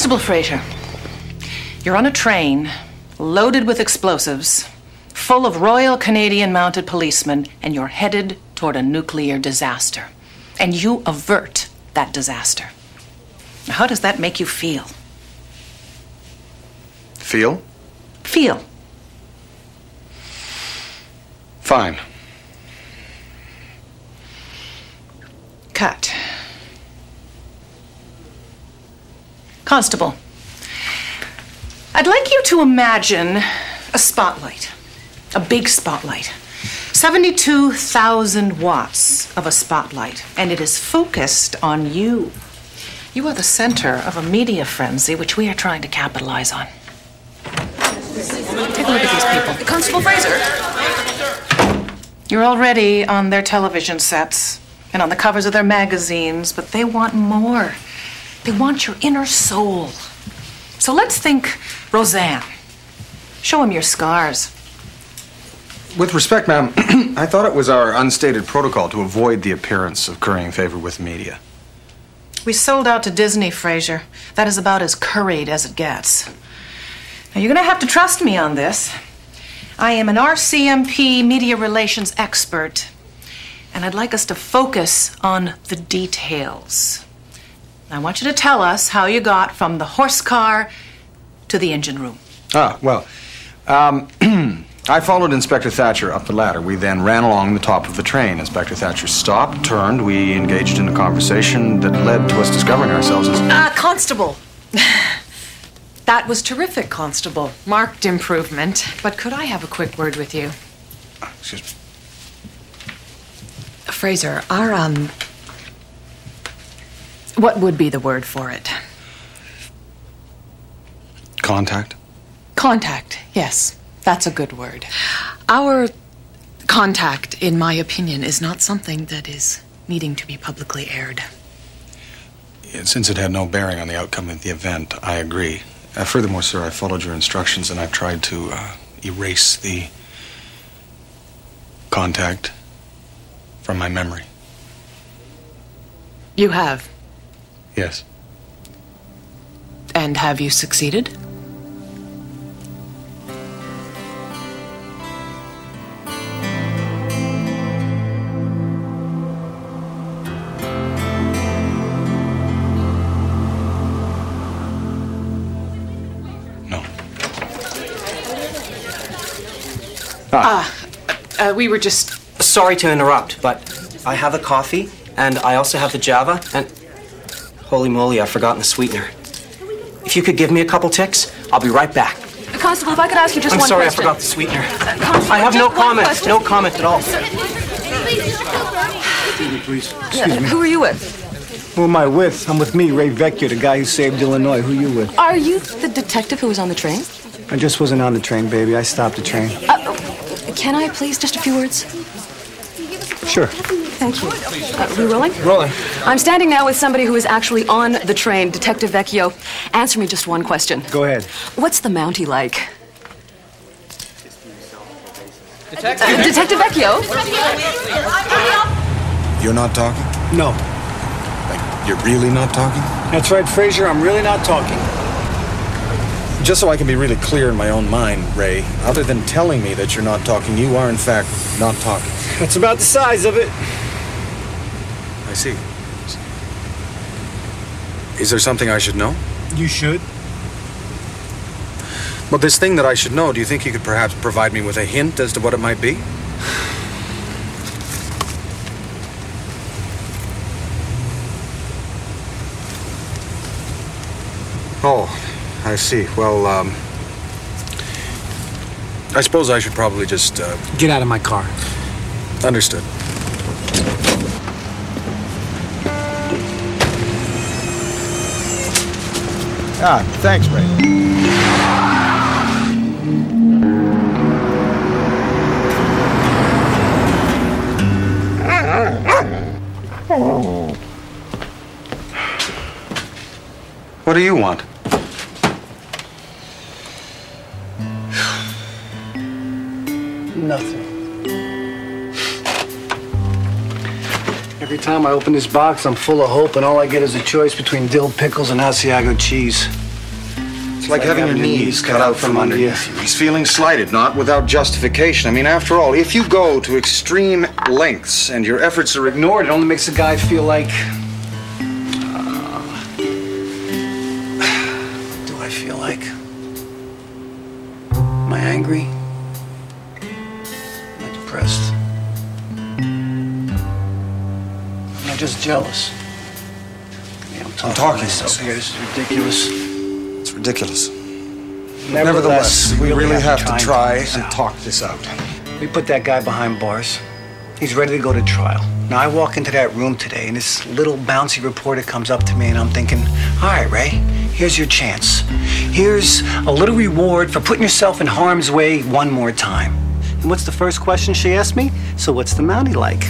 Constable Fraser, you're on a train loaded with explosives, full of Royal Canadian Mounted Policemen, and you're headed toward a nuclear disaster. And you avert that disaster. Now, how does that make you feel? Feel? Feel. Fine. Cut. Constable, I'd like you to imagine a spotlight, a big spotlight. 72,000 watts of a spotlight, and it is focused on you. You are the center of a media frenzy which we are trying to capitalize on. Take a look at these people. Constable Fraser. You're already on their television sets and on the covers of their magazines, but they want more. They want your inner soul. So let's think Roseanne. Show them your scars. With respect, ma'am, I thought it was our unstated protocol to avoid the appearance of currying favor with the media. We sold out to Disney, Fraser. That is about as curried as it gets. Now, you're going to have to trust me on this. I am an RCMP media relations expert, and I'd like us to focus on the details. I want you to tell us how you got from the horse car to the engine room. I followed Inspector Thatcher up the ladder. We then ran along the top of the train. Inspector Thatcher stopped, turned. We engaged in a conversation that led to us discovering ourselves as... Constable. That was terrific, Constable. Marked improvement. But could I have a quick word with you? Excuse me. Fraser, what would be the word for it? Contact? Contact, yes. That's a good word. Our contact, in my opinion, is not something that is needing to be publicly aired. Since it had no bearing on the outcome of the event, I agree. Furthermore, sir, I followed your instructions and I've tried to erase the contact from my memory. You have? Yes. And have you succeeded? We were just... Sorry to interrupt, but I have the coffee, and I also have the Java, and... Holy moly, I've forgotten the sweetener. If you could give me a couple ticks, I'll be right back. Constable, if I could ask you just one question. I'm sorry, I forgot the sweetener. I have no comment. No comment at all. Please, excuse me. Who are you with? Who am I with? I'm with me, Ray Vecchio, the guy who saved Illinois. Who you with? Are you the detective who was on the train? I just wasn't on the train, baby. I stopped the train. Can I please just a few words? Sure. Thank you. Are we rolling? Rolling. I'm standing now with somebody who is actually on the train, Detective Vecchio. Answer me just one question. Go ahead. What's the Mountie like? Detective Vecchio? You're not talking? No. Like, you're really not talking? That's right, Fraser. I'm really not talking. Just so I can be really clear in my own mind, Ray, other than telling me that you're not talking, you are, in fact, not talking. That's about the size of it. I see. Is there something I should know? You should. Well, this thing that I should know, do you think you could perhaps provide me with a hint as to what it might be? Oh, I see. Well, I suppose I should probably just, Get out of my car. Understood. Thanks, Ray. What do you want? Nothing. Every time I open this box, I'm full of hope, and all I get is a choice between dill pickles and Asiago cheese. like having your knees cut out from underneath you. He's feeling slighted, not without justification. I mean, after all, if you go to extreme lengths and your efforts are ignored, It only makes a guy feel like... do I feel like? Am I angry? Am I depressed? Am I just jealous? I'm talking myself here. This is ridiculous. It's ridiculous. Nevertheless, we really have to try and talk this out. We put that guy behind bars. He's ready to go to trial. Now, I walk into that room today, and this little bouncy reporter comes up to me, and I'm thinking, all right, Ray, here's your chance. Here's a little reward for putting yourself in harm's way one more time. And what's the first question she asked me? So what's the Mountie like?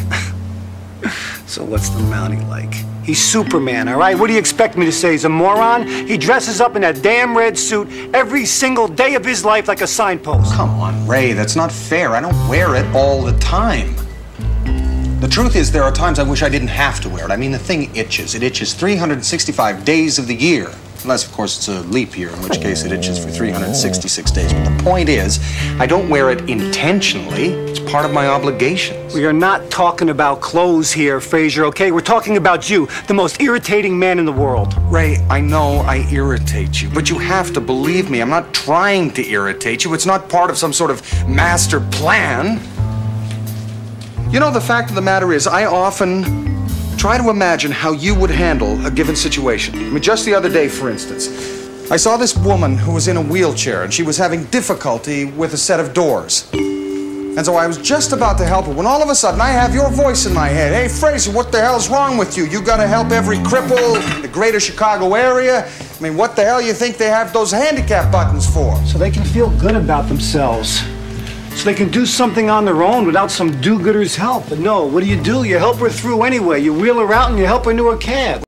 So what's the Mountie like? He's Superman, all right? What do you expect me to say? He's a moron? He dresses up in that damn red suit every single day of his life like a signpost. Come on, Ray, that's not fair. I don't wear it all the time. The truth is, there are times I wish I didn't have to wear it. I mean, the thing itches. It itches 365 days of the year. Unless, of course, it's a leap year, in which case it itches for 366 days. But the point is, I don't wear it intentionally. It's part of my obligations. We are not talking about clothes here, Frazier, okay? We're talking about you, the most irritating man in the world. Ray, I know I irritate you, but you have to believe me. I'm not trying to irritate you. It's not part of some sort of master plan. You know, the fact of the matter is, I often try to imagine how you would handle a given situation. I mean, just the other day, for instance, I saw this woman who was in a wheelchair, and she was having difficulty with a set of doors. And so I was just about to help her, when all of a sudden I have your voice in my head. Hey, Fraser, what the hell's wrong with you? You gotta help every cripple in the greater Chicago area? I mean, what the hell you think they have those handicap buttons for? So they can feel good about themselves. So they can do something on their own without some do-gooder's help. But no, what do? You help her through anyway. You wheel her out and you help her into a cab.